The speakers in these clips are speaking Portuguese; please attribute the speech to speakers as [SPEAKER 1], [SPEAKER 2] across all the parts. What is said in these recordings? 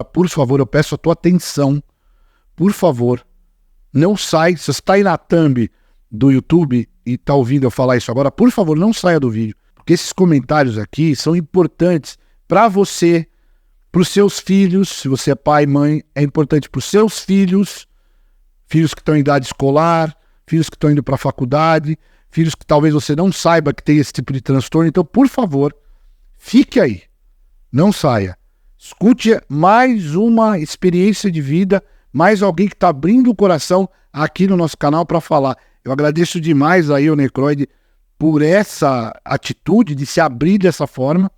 [SPEAKER 1] Por favor, eu peço a tua atenção. Por favor, não sai. Se você está aí na thumb do YouTube e está ouvindo eu falar isso agora, por favor, não saia do vídeo. Porque esses comentários aqui são importantes para você, para os seus filhos. Se você é pai, mãe, é importante para os seus filhos, filhos que estão em idade escolar, filhos que estão indo para a faculdade, filhos que talvez você não saiba que tem esse tipo de transtorno. Então, por favor, fique aí. Não saia. Escute mais uma experiência de vida, mais alguém que está abrindo o coração aqui no nosso canal para falar. Eu agradeço demais aí ao Necroide por essa atitude de se abrir dessa forma,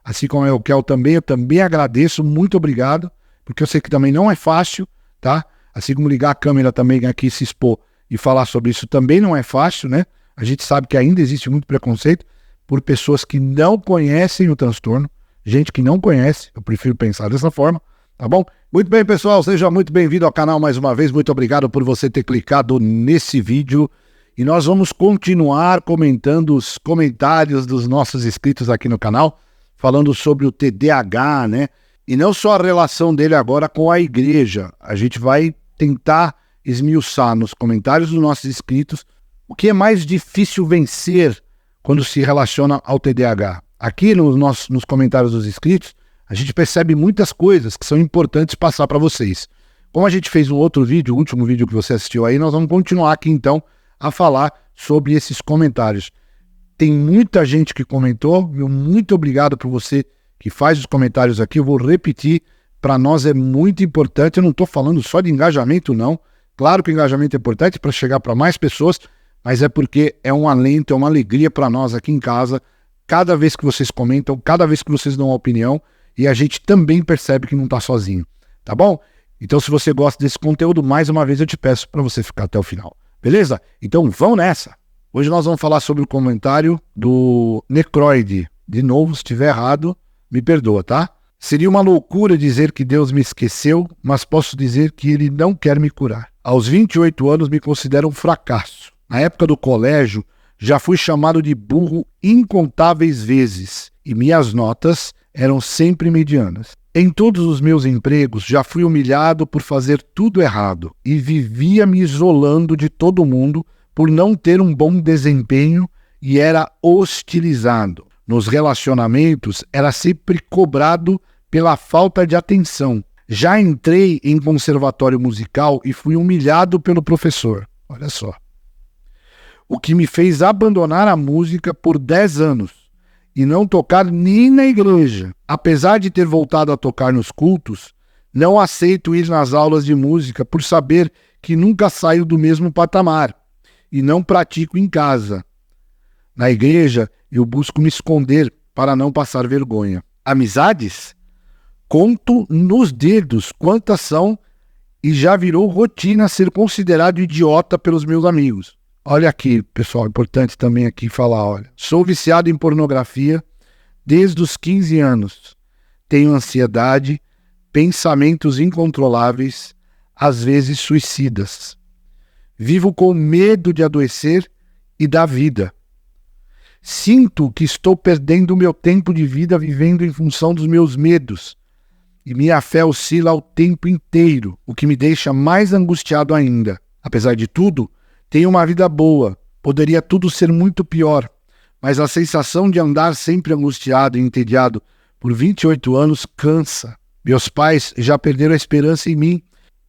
[SPEAKER 1] assim como eu também agradeço, muito obrigado, porque eu sei que também não é fácil, tá? Assim como ligar a câmera também aqui, se expor e falar sobre isso também não é fácil, né? A gente sabe que ainda existe muito preconceito por pessoas que não conhecem o transtorno, gente que não conhece, eu prefiro pensar dessa forma, tá bom? Muito bem, pessoal, seja muito bem-vindo ao canal mais uma vez, muito obrigado por você ter clicado nesse vídeo e nós vamos continuar comentando os comentários dos nossos inscritos aqui no canal, falando sobre o TDAH, né? E não só a relação dele agora com a igreja, a gente vai tentar esmiuçar nos comentários dos nossos inscritos o que é mais difícil vencer quando se relaciona ao TDAH. Aqui nos comentários dos inscritos, a gente percebe muitas coisas que são importantes passar para vocês. Como a gente fez um outro vídeo, o último vídeo que você assistiu aí, nós vamos continuar aqui então a falar sobre esses comentários. Tem muita gente que comentou, muito obrigado por você que faz os comentários aqui. Eu vou repetir, para nós é muito importante, eu não estou falando só de engajamento não, claro que o engajamento é importante para chegar para mais pessoas, mas é porque é um alento, é uma alegria para nós aqui em casa, cada vez que vocês comentam, cada vez que vocês dão uma opinião, e a gente também percebe que não está sozinho, tá bom? Então se você gosta desse conteúdo, mais uma vez eu te peço para você ficar até o final, beleza? Então vamos nessa! Hoje nós vamos falar sobre o comentário do Necroide. De novo, se estiver errado, me perdoa, tá? Seria uma loucura dizer que Deus me esqueceu, mas posso dizer que Ele não quer me curar. Aos 28 anos me considero um fracasso. Na época do colégio, já fui chamado de burro incontáveis vezes e minhas notas eram sempre medianas. Em todos os meus empregos, já fui humilhado por fazer tudo errado e vivia me isolando de todo mundo por não ter um bom desempenho e era hostilizado. Nos relacionamentos, era sempre cobrado pela falta de atenção. Já entrei em conservatório musical e fui humilhado pelo professor. Olha só. O que me fez abandonar a música por 10 anos e não tocar nem na igreja. Apesar de ter voltado a tocar nos cultos, não aceito ir nas aulas de música por saber que nunca saio do mesmo patamar e não pratico em casa. Na igreja, eu busco me esconder para não passar vergonha. Amizades? Conto nos dedos quantas são e já virou rotina ser considerado idiota pelos meus amigos. Olha aqui, pessoal, importante também aqui falar, olha. Sou viciado em pornografia desde os 15 anos. Tenho ansiedade, pensamentos incontroláveis, às vezes suicidas. Vivo com medo de adoecer e da vida. Sinto que estou perdendo o meu tempo de vida vivendo em função dos meus medos. E minha fé oscila o tempo inteiro, o que me deixa mais angustiado ainda. Apesar de tudo, tenho uma vida boa, poderia tudo ser muito pior, mas a sensação de andar sempre angustiado e entediado por 28 anos cansa. Meus pais já perderam a esperança em mim.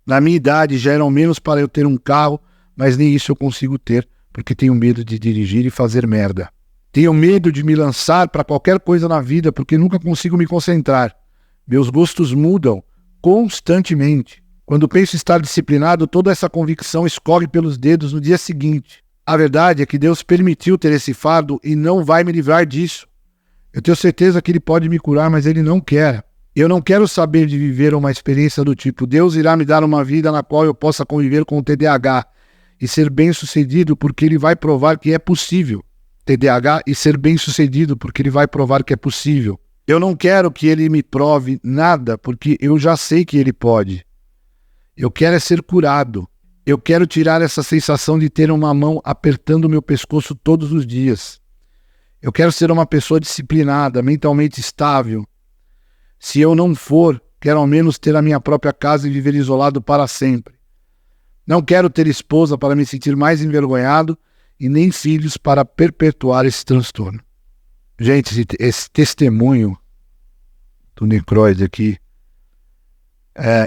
[SPEAKER 1] Na minha idade já eram menos para eu ter um carro, mas nem isso eu consigo ter, porque tenho medo de dirigir e fazer merda. Tenho medo de me lançar para qualquer coisa na vida, porque nunca consigo me concentrar. Meus gostos mudam constantemente. Quando penso estar disciplinado, toda essa convicção escorre pelos dedos no dia seguinte. A verdade é que Deus permitiu ter esse fardo e não vai me livrar disso. Eu tenho certeza que Ele pode me curar, mas Ele não quer. Eu não quero saber de viver uma experiência do tipo, Deus irá me dar uma vida na qual eu possa conviver com o TDAH e ser bem-sucedido porque Ele vai provar que é possível. TDAH e ser bem-sucedido porque Ele vai provar que é possível. Eu não quero que Ele me prove nada porque eu já sei que Ele pode. Eu quero é ser curado. Eu quero tirar essa sensação de ter uma mão apertando o meu pescoço todos os dias. Eu quero ser uma pessoa disciplinada, mentalmente estável. Se eu não for, Quero ao menos ter a minha própria casa e viver isolado para sempre. Não quero ter esposa para me sentir mais envergonhado e nem filhos para perpetuar esse transtorno. Gente, esse testemunho do necróide aqui,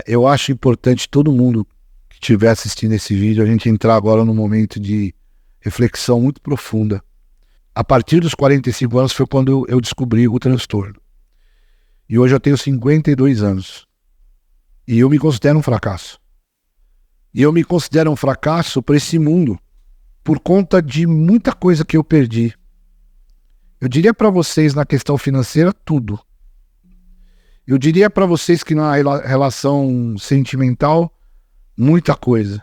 [SPEAKER 1] eu acho importante todo mundo que estiver assistindo esse vídeo, a gente entrar agora num momento de reflexão muito profunda. A partir dos 45 anos foi quando eu descobri o transtorno. E hoje eu tenho 52 anos. E eu me considero um fracasso. E eu me considero um fracasso para esse mundo por conta de muita coisa que eu perdi. Eu diria para vocês na questão financeira tudo. Eu diria para vocês que na relação sentimental muita coisa.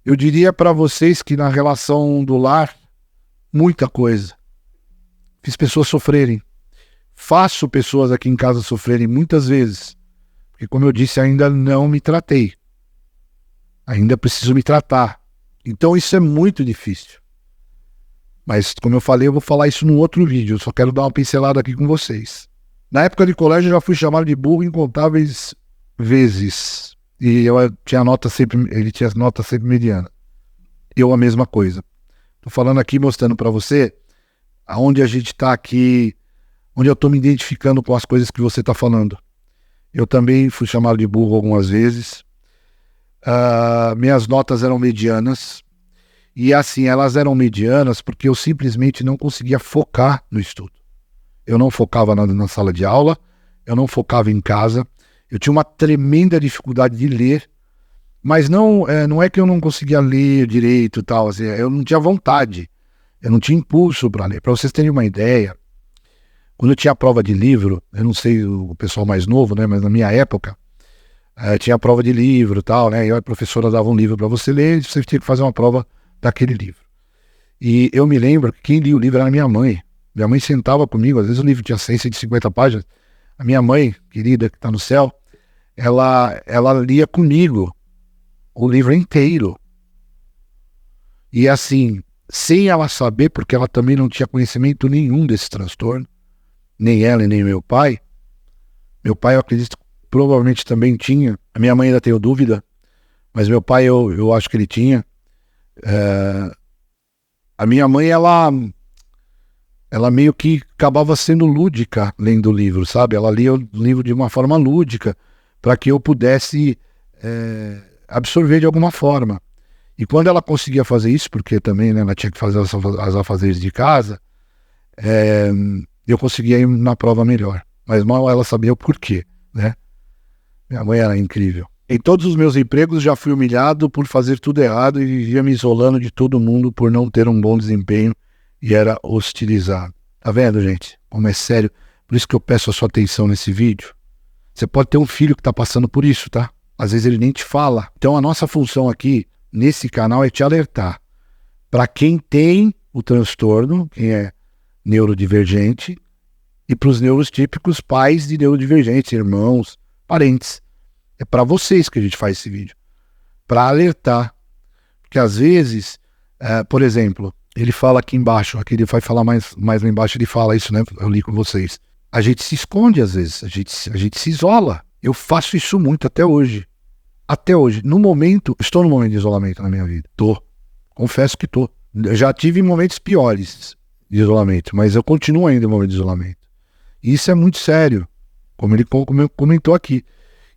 [SPEAKER 1] Eu diria para vocês que na relação do lar muita coisa. Fiz pessoas sofrerem. Faço pessoas aqui em casa sofrerem muitas vezes. Porque, como eu disse, ainda não me tratei. Ainda preciso me tratar. Então isso é muito difícil. Mas, como eu falei, eu vou falar isso num outro vídeo. Eu só quero dar uma pincelada aqui com vocês. Na época de colégio eu já fui chamado de burro incontáveis vezes. E ele tinha nota sempre mediana. Eu a mesma coisa. Tô falando aqui, mostrando para você aonde a gente está aqui, onde eu tô me identificando com as coisas que você tá falando. Eu também fui chamado de burro algumas vezes. Minhas notas eram medianas. E assim, elas eram medianas porque eu simplesmente não conseguia focar no estudo. Eu não focava na sala de aula, eu não focava em casa. Eu tinha uma tremenda dificuldade de ler. Mas não é que eu não conseguia ler direito e tal, assim, eu não tinha vontade, eu não tinha impulso para ler. Para vocês terem uma ideia, quando eu tinha prova de livro, eu não sei o pessoal mais novo, né, mas na minha época, tinha prova de livro e tal, né, e a professora dava um livro para você ler e você tinha que fazer uma prova daquele livro. E eu me lembro que quem lia o livro era a minha mãe. Minha mãe sentava comigo, às vezes o livro tinha 150 páginas, a minha mãe, querida, que está no céu, ela lia comigo o livro inteiro. E assim, sem ela saber, porque ela também não tinha conhecimento nenhum desse transtorno, nem ela e nem meu pai. Meu pai, eu acredito, provavelmente também tinha. A minha mãe ainda tenho dúvida, mas meu pai eu acho que ele tinha. A minha mãe, ela meio que acabava sendo lúdica lendo o livro, sabe? Ela lia o livro de uma forma lúdica para que eu pudesse absorver de alguma forma. E quando ela conseguia fazer isso, porque também, né, ela tinha que fazer as afazeres de casa, eu conseguia ir na prova melhor. Mas mal ela sabia o porquê, né? Minha mãe era incrível. Em todos os meus empregos já fui humilhado por fazer tudo errado e vivia me isolando de todo mundo por não ter um bom desempenho e era hostilizado. Tá vendo, gente? Como é sério. Por isso que eu peço a sua atenção nesse vídeo. Você pode ter um filho que tá passando por isso, tá? Às vezes ele nem te fala. Então a nossa função aqui, nesse canal, é te alertar. Para quem tem o transtorno, quem é neurodivergente, e para os neurotípicos, pais de neurodivergentes, irmãos, parentes. É para vocês que a gente faz esse vídeo. Para alertar. Porque às vezes, por exemplo, ele fala aqui embaixo, aqui ele vai falar mais lá embaixo, ele fala isso, né? Eu li com vocês. A gente se esconde às vezes, a gente se isola. Eu faço isso muito até hoje. Até hoje. No momento, estou num momento de isolamento na minha vida. Confesso que tô. Eu já tive momentos piores de isolamento, mas eu continuo ainda em momento de isolamento. E isso é muito sério, como ele comentou aqui.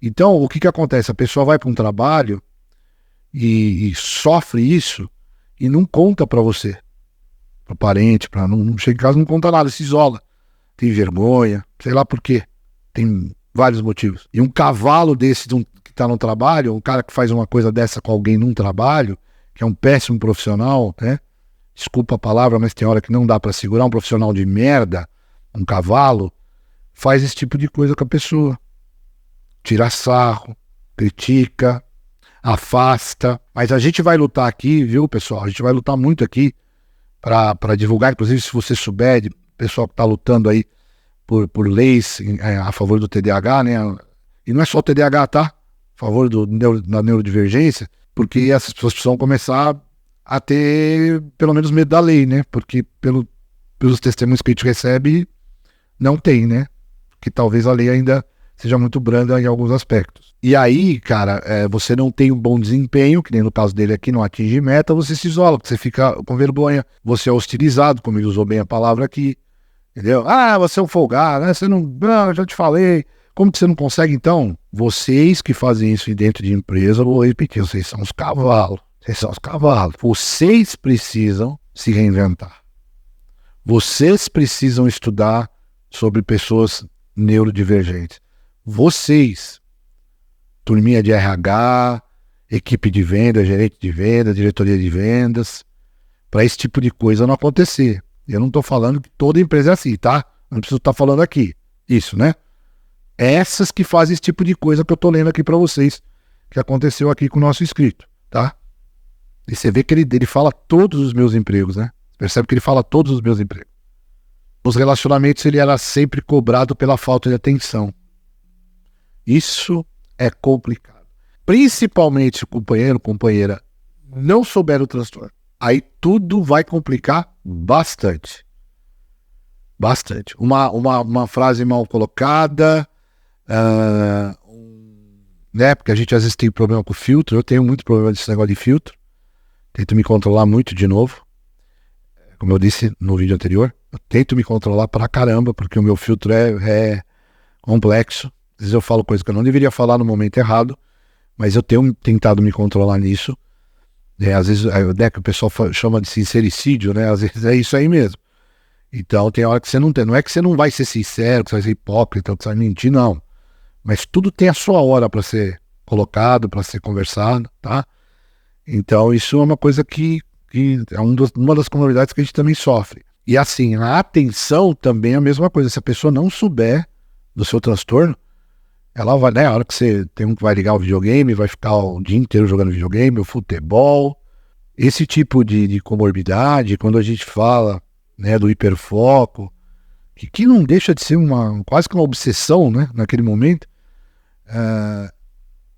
[SPEAKER 1] Então, o que acontece? A pessoa vai para um trabalho e sofre isso e não conta para você, para o parente, não chega em casa, não conta nada, se isola. Tem vergonha, sei lá por quê. Tem vários motivos. E um cavalo desse que está no trabalho, um cara que faz uma coisa dessa com alguém num trabalho, que é um péssimo profissional, né? Desculpa a palavra, mas tem hora que não dá para segurar. Um profissional de merda, um cavalo, faz esse tipo de coisa com a pessoa. Tira sarro, critica, afasta. Mas a gente vai lutar aqui, viu, pessoal? A gente vai lutar muito aqui para divulgar. Inclusive, se você souber de pessoal que está lutando aí por leis a favor do TDAH, né? E não é só o TDAH, tá? A favor da neurodivergência, porque essas pessoas precisam começar a ter pelo menos medo da lei, né? Porque pelos testemunhos que a gente recebe, não tem, né? Que talvez a lei ainda seja muito branda em alguns aspectos. E aí, cara, você não tem um bom desempenho, que nem no caso dele aqui, não atinge meta, você se isola, você fica com vergonha, você é hostilizado, como ele usou bem a palavra aqui, entendeu? Ah, você é um folgado, né? Você não, eu já te falei. Como que você não consegue, então? Vocês que fazem isso dentro de empresa, vou repetir, vocês são os cavalos. Vocês são os cavalos. Vocês precisam se reinventar. Vocês precisam estudar sobre pessoas neurodivergentes. Vocês, turminha de RH, equipe de venda, gerente de venda, diretoria de vendas, para esse tipo de coisa não acontecer. Eu não estou falando que toda empresa é assim, tá? Eu não preciso estar falando aqui. Isso, né? Essas que fazem esse tipo de coisa que eu estou lendo aqui para vocês, que aconteceu aqui com o nosso inscrito, tá? E você vê que ele fala todos os meus empregos, né? Percebe que ele fala todos os meus empregos. Nos relacionamentos ele era sempre cobrado pela falta de atenção. Isso é complicado. Principalmente se o companheiro, companheira não souber o transtorno. Aí tudo vai complicar bastante. Bastante. Uma frase mal colocada, né? Porque a gente às vezes tem problema com filtro. Eu tenho muito problema desse negócio de filtro. Tento me controlar muito de novo. Como eu disse no vídeo anterior, eu tento me controlar pra caramba, porque o meu filtro é complexo. Às vezes eu falo coisas que eu não deveria falar no momento errado, mas eu tenho tentado me controlar nisso. Às vezes, né, que o pessoal chama de sincericídio, né? Às vezes é isso aí mesmo. Então tem hora que você não tem. Não é que você não vai ser sincero, que você vai ser hipócrita, que você vai mentir, não. Mas tudo tem a sua hora para ser colocado, para ser conversado, tá? Então isso é uma coisa que é uma das comorbidades que a gente também sofre. E assim, a atenção também é a mesma coisa. Se a pessoa não souber do seu transtorno, ela vai, né? A hora que você tem um que vai ligar o videogame, vai ficar o dia inteiro jogando videogame, o futebol. Esse tipo de comorbidade, quando a gente fala, né, do hiperfoco, que não deixa de ser quase que uma obsessão, né, naquele momento,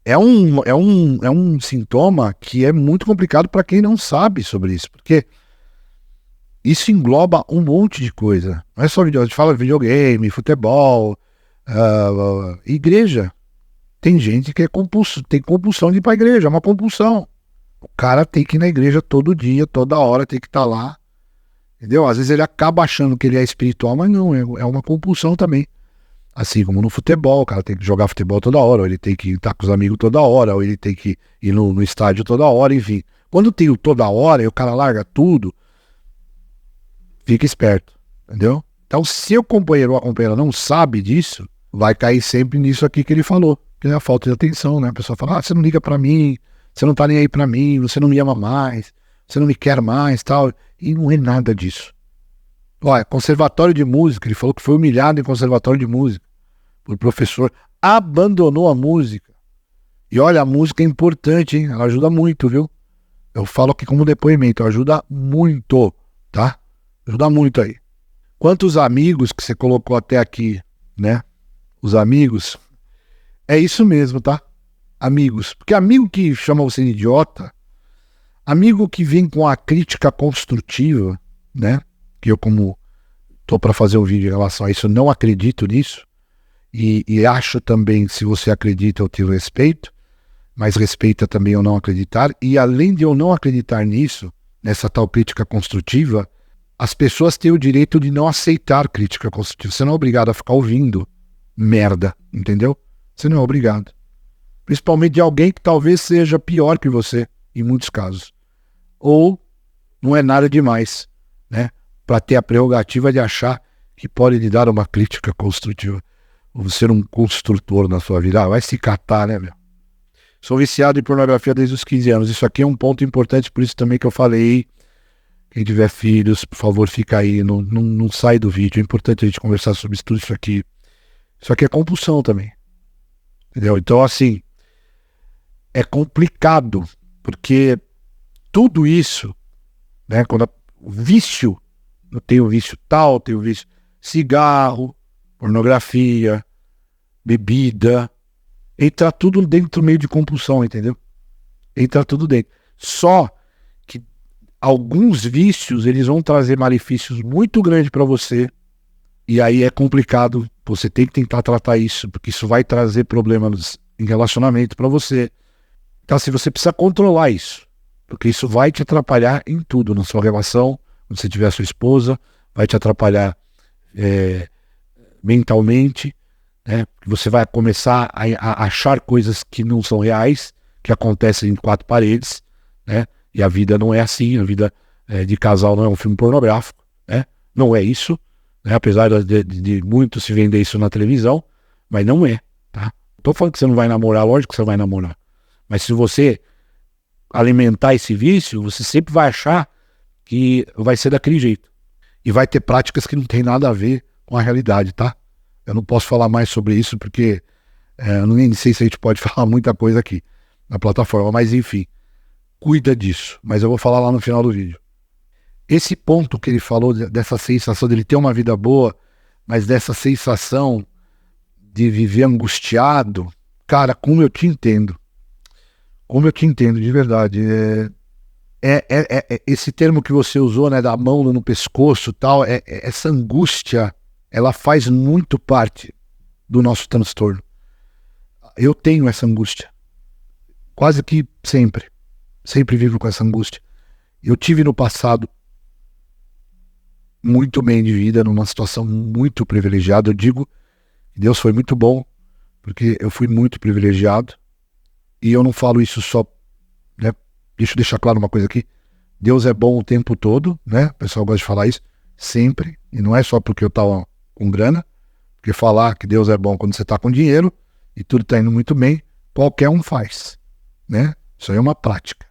[SPEAKER 1] é um sintoma que é muito complicado para quem não sabe sobre isso, porque isso engloba um monte de coisa. Não é só videogame, a gente fala videogame, futebol, igreja. Tem gente que tem compulsão de ir para a igreja, é uma compulsão. O cara tem que ir na igreja todo dia, toda hora, tem que estar lá. Entendeu? Às vezes ele acaba achando que ele é espiritual, mas não, é uma compulsão também. Assim como no futebol, o cara tem que jogar futebol toda hora, ou ele tem que estar com os amigos toda hora, ou ele tem que ir no estádio toda hora, enfim. Quando tem o toda hora e o cara larga tudo, fica esperto, entendeu? Então, se o companheiro ou a companheira não sabe disso, vai cair sempre nisso aqui que ele falou, que é a falta de atenção, né? A pessoa fala, você não liga pra mim, você não tá nem aí pra mim, você não me ama mais, você não me quer mais, tal. E não é nada disso. Olha, conservatório de música, ele falou que foi humilhado em conservatório de música por professor, abandonou a música. E olha, a música é importante, hein? Ela ajuda muito, viu? Eu falo aqui como depoimento, ajuda muito, tá? Ajuda muito aí. Quantos amigos que você colocou até aqui, né? Os amigos, é isso mesmo, tá? Amigos. Porque amigo que chama você de idiota, amigo que vem com a crítica construtiva, né? Que eu, como tô para fazer um vídeo em relação a isso, não acredito nisso. E acho também, se você acredita, eu te respeito, mas respeita também eu não acreditar. E além de eu não acreditar nisso, nessa tal crítica construtiva, as pessoas têm o direito de não aceitar crítica construtiva. Você não é obrigado a ficar ouvindo merda, entendeu? Você não é obrigado. Principalmente de alguém que talvez seja pior que você, em muitos casos. Ou não é nada demais, né? Para ter a prerrogativa de achar que pode lhe dar uma crítica construtiva. Ou ser um construtor na sua vida. Vai se catar, né, meu? Sou viciado em pornografia desde os 15 anos. Isso aqui é um ponto importante, por isso também que eu falei. Quem tiver filhos, por favor, fica aí. Não sai do vídeo. É importante a gente conversar sobre tudo isso aqui. Isso aqui é compulsão também. Entendeu? Então, assim, é complicado. Porque tudo isso, né? Quando o vício, eu tenho vício tal, tenho vício cigarro, pornografia, bebida, entra tudo dentro do meio de compulsão, entendeu? Entra tudo dentro. Só que alguns vícios, eles vão trazer malefícios muito grandes para você, E aí é complicado, você tem que tentar tratar isso, porque isso vai trazer problemas em relacionamento para você. Então, assim, você precisa controlar isso, porque isso vai te atrapalhar em tudo, na sua relação, quando você tiver a sua esposa, vai te atrapalhar mentalmente, né? Você vai começar a achar coisas que não são reais, que acontecem em quatro paredes, né? E a vida não é assim, a vida de casal não é um filme pornográfico, né? Não é isso, né? Apesar de muito se vender isso na televisão, mas não é, tá? Tô falando que você não vai namorar, lógico que você vai namorar, mas se você alimentar esse vício, você sempre vai achar que vai ser daquele jeito. E vai ter práticas que não tem nada a ver com a realidade, tá? Eu não posso falar mais sobre isso porque eu nem sei se a gente pode falar muita coisa aqui na plataforma, mas enfim, cuida disso. Mas eu vou falar lá no final do vídeo. Esse ponto que ele falou dessa sensação dele ter uma vida boa, mas dessa sensação de viver angustiado, cara, como eu te entendo. Como eu te entendo, de verdade. Esse termo que você usou, né, da mão no pescoço e tal, essa angústia, ela faz muito parte do nosso transtorno. Eu tenho essa angústia. Quase que sempre. Sempre vivo com essa angústia. Eu tive no passado muito bem de vida, numa situação muito privilegiada. Eu digo que Deus foi muito bom, porque eu fui muito privilegiado. E eu não falo isso só, né? Deixa eu deixar claro uma coisa aqui. Deus é bom o tempo todo, né? O pessoal gosta de falar isso sempre. E não é só porque eu tava com grana. Porque falar que Deus é bom quando você tá com dinheiro e tudo tá indo muito bem, qualquer um faz, né? Isso aí é uma prática.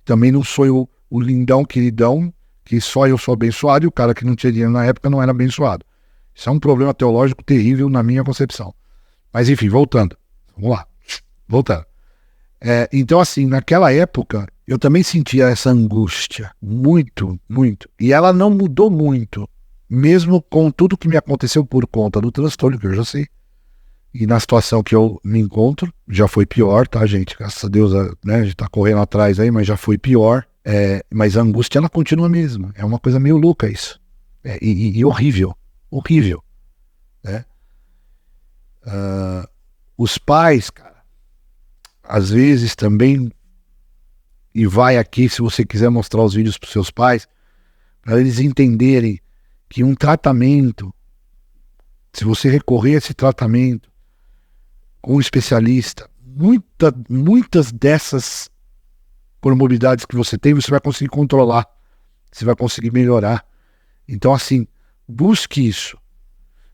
[SPEAKER 1] Também não sou o lindão, queridão, que só eu sou abençoado e o cara que não tinha dinheiro na época não era abençoado. Isso é um problema teológico terrível na minha concepção. Mas enfim, voltando. Vamos lá. Voltando. Então, assim, naquela época, eu também sentia essa angústia, muito, muito. E ela não mudou muito, mesmo com tudo que me aconteceu por conta do transtorno, que eu já sei. E na situação que eu me encontro, já foi pior, tá, gente? Graças a Deus, né, a gente tá correndo atrás aí, mas já foi pior. Mas a angústia, ela continua a mesma. É uma coisa meio louca isso. E horrível, horrível, né? Os pais, cara, às vezes também, e vai aqui se você quiser mostrar os vídeos para os seus pais, para eles entenderem que um tratamento, se você recorrer a esse tratamento com um especialista, muitas dessas comorbidades que você tem, você vai conseguir controlar, você vai conseguir melhorar. Então, assim, busque isso.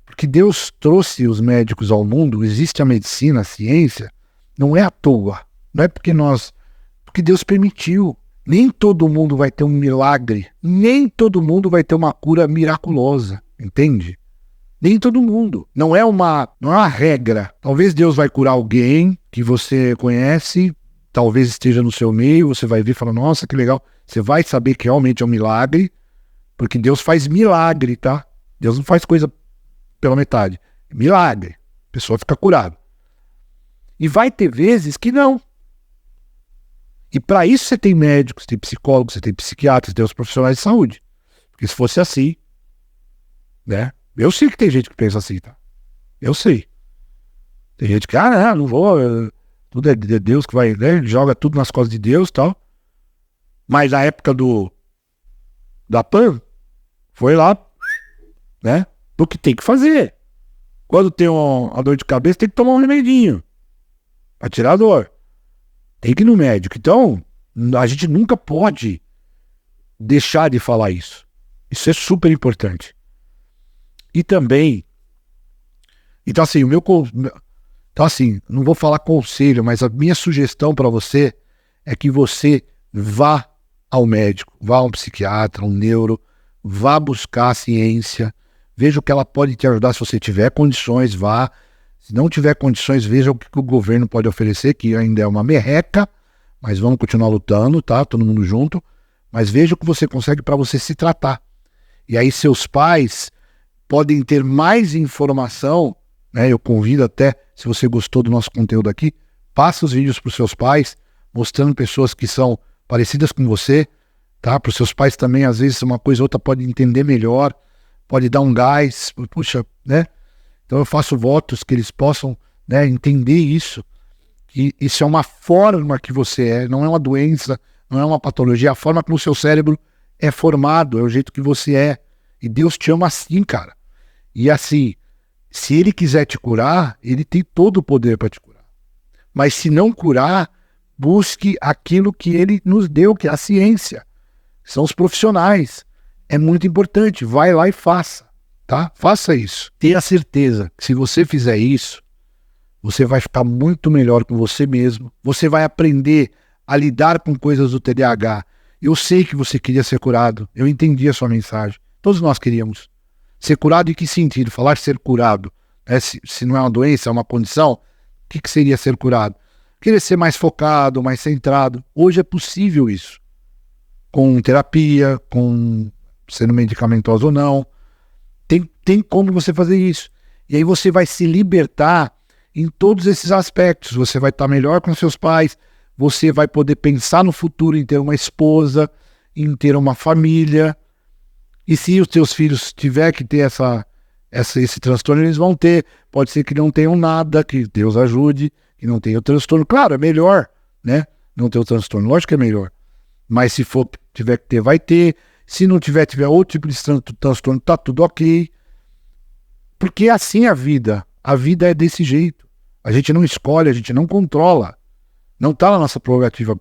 [SPEAKER 1] Porque Deus trouxe os médicos ao mundo, existe a medicina, a ciência, não é à toa, não é porque Deus permitiu. Nem todo mundo vai ter um milagre, nem todo mundo vai ter uma cura miraculosa, entende? Nem todo mundo. Não é uma regra. Talvez Deus vai curar alguém que você conhece, talvez esteja no seu meio, você vai ver e falar, nossa, que legal. Você vai saber que realmente é um milagre, porque Deus faz milagre, tá? Deus não faz coisa pela metade. Milagre. A pessoa fica curada. E vai ter vezes que não. E para isso você tem médicos, você tem psicólogos, você tem psiquiatras, você tem os profissionais de saúde. Porque se fosse assim, né? Eu sei que tem gente que pensa assim, tá? Eu sei. Tem gente que, não vou, tudo é de Deus que vai, né? Joga tudo nas costas de Deus e tal. Mas na época da PAN, foi lá, né? O que tem que fazer. Quando tem uma dor de cabeça, tem que tomar um remedinho pra tirar a dor. Tem que ir no médico. Então, a gente nunca pode deixar de falar isso. Isso é super importante. E também, então assim, não vou falar conselho, mas a minha sugestão para você é que você vá ao médico, vá a um psiquiatra, um neuro, vá buscar a ciência, veja o que ela pode te ajudar. Se você tiver condições, vá. Se não tiver condições, veja o que o governo pode oferecer, que ainda é uma merreca, mas vamos continuar lutando, tá? Todo mundo junto. Mas veja o que você consegue para você se tratar. E aí seus pais podem ter mais informação, né? Eu convido até, se você gostou do nosso conteúdo aqui, passa os vídeos para os seus pais, mostrando pessoas que são parecidas com você, tá? Para os seus pais também, às vezes uma coisa ou outra pode entender melhor, pode dar um gás, puxa, né? Então eu faço votos que eles possam, né, entender isso, que isso é uma forma que você é, não é uma doença, não é uma patologia, é a forma como o seu cérebro é formado, é o jeito que você é. E Deus te ama assim, cara. E assim, se Ele quiser te curar, Ele tem todo o poder para te curar. Mas se não curar, busque aquilo que Ele nos deu, que é a ciência. São os profissionais. É muito importante. Vai lá e faça, tá? Faça isso. Tenha certeza que se você fizer isso, você vai ficar muito melhor com você mesmo. Você vai aprender a lidar com coisas do TDAH. Eu sei que você queria ser curado. Eu entendi a sua mensagem. Todos nós queríamos. Ser curado em que sentido? Falar ser curado. Se não é uma doença, é uma condição, o que seria ser curado? Querer ser mais focado, mais centrado. Hoje é possível isso. Com terapia, com sendo medicamentoso ou não. Tem como você fazer isso. E aí você vai se libertar em todos esses aspectos. Você vai estar melhor com seus pais, você vai poder pensar no futuro em ter uma esposa, em ter uma família. E se os teus filhos tiver que ter esse transtorno, eles vão ter. Pode ser que não tenham nada, que Deus ajude, que não tenha o transtorno. Claro, é melhor, né? Não ter o transtorno. Lógico que é melhor. Mas se for, tiver que ter, vai ter. Se não tiver outro tipo de transtorno, tá tudo ok. Porque é assim a vida. A vida é desse jeito. A gente não escolhe, a gente não controla. Não está na nossa prerrogativa.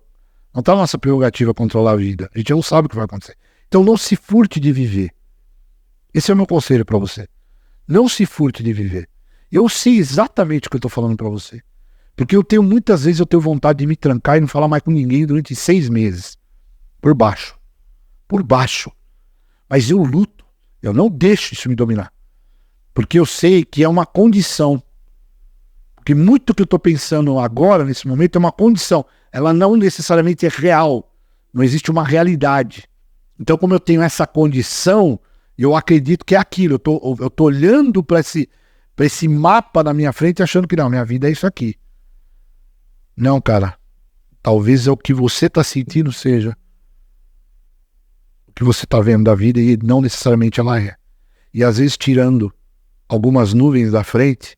[SPEAKER 1] Não está na nossa prerrogativa controlar a vida. A gente não sabe o que vai acontecer. Então não se furte de viver. Esse é o meu conselho para você. Não se furte de viver. Eu sei exatamente o que eu estou falando para você. Porque muitas vezes eu tenho vontade de me trancar e não falar mais com ninguém durante 6 meses. Por baixo. Por baixo. Mas eu luto. Eu não deixo isso me dominar. Porque eu sei que é uma condição. Porque muito que eu estou pensando agora, nesse momento, é uma condição. Ela não necessariamente é real. Não existe uma realidade. Então, como eu tenho essa condição, eu acredito que é aquilo. Eu tô olhando para esse mapa na minha frente achando que não, minha vida é isso aqui. Não, cara. Talvez é o que você está sentindo seja o que você está vendo da vida e não necessariamente ela é. E às vezes tirando algumas nuvens da frente,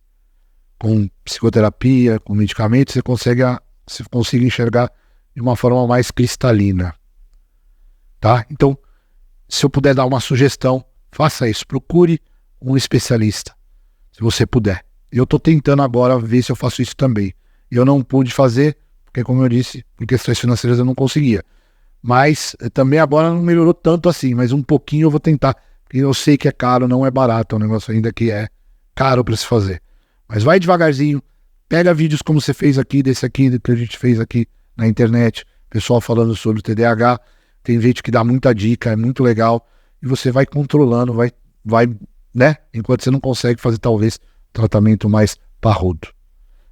[SPEAKER 1] com psicoterapia, com medicamentos, você consegue enxergar de uma forma mais cristalina. Tá? Então, se eu puder dar uma sugestão, faça isso. Procure um especialista, se você puder. Eu estou tentando agora ver se eu faço isso também. Eu não pude fazer, porque como eu disse, por questões financeiras eu não conseguia. Mas também agora não melhorou tanto assim, mas um pouquinho eu vou tentar. Porque eu sei que é caro, não é barato, é um negócio ainda que é caro para se fazer. Mas vai devagarzinho, pega vídeos como você fez aqui, desse aqui, que a gente fez aqui na internet, pessoal falando sobre o TDAH. Tem vídeo que dá muita dica, é muito legal. E você vai controlando, vai, né? Enquanto você não consegue fazer, talvez, tratamento mais parrudo.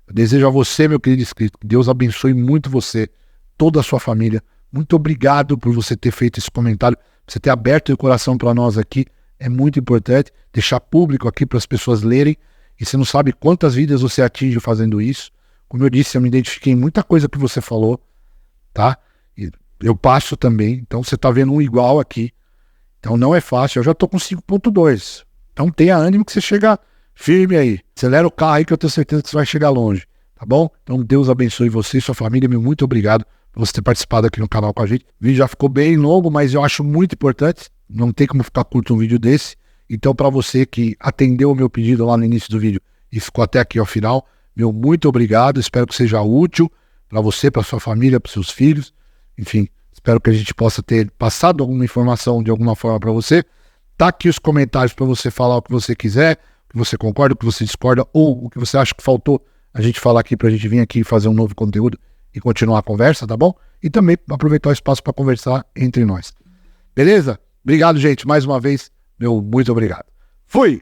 [SPEAKER 1] Eu desejo a você, meu querido inscrito, que Deus abençoe muito você, toda a sua família. Muito obrigado por você ter feito esse comentário, por você ter aberto o coração para nós aqui. É muito importante deixar público aqui para as pessoas lerem. E você não sabe quantas vidas você atinge fazendo isso. Como eu disse, eu me identifiquei em muita coisa que você falou, tá? E eu passo também, então você está vendo um igual aqui. Então não é fácil, eu já estou com 5.2. Então tenha ânimo que você chega firme aí. Acelera o carro aí que eu tenho certeza que você vai chegar longe, tá bom? Então Deus abençoe você e sua família, meu muito obrigado por você ter participado aqui no canal com a gente. O vídeo já ficou bem longo, mas eu acho muito importante, não tem como ficar curto um vídeo desse. Então para você que atendeu o meu pedido lá no início do vídeo e ficou até aqui ao final, meu muito obrigado, espero que seja útil para você, para sua família, para seus filhos. Enfim, espero que a gente possa ter passado alguma informação de alguma forma para você. Tá aqui os comentários para você falar o que você quiser, o que você concorda, o que você discorda, ou o que você acha que faltou a gente falar aqui para a gente vir aqui fazer um novo conteúdo e continuar a conversa, tá bom? E também aproveitar o espaço para conversar entre nós. Beleza? Obrigado, gente, mais uma vez, meu muito obrigado. Fui!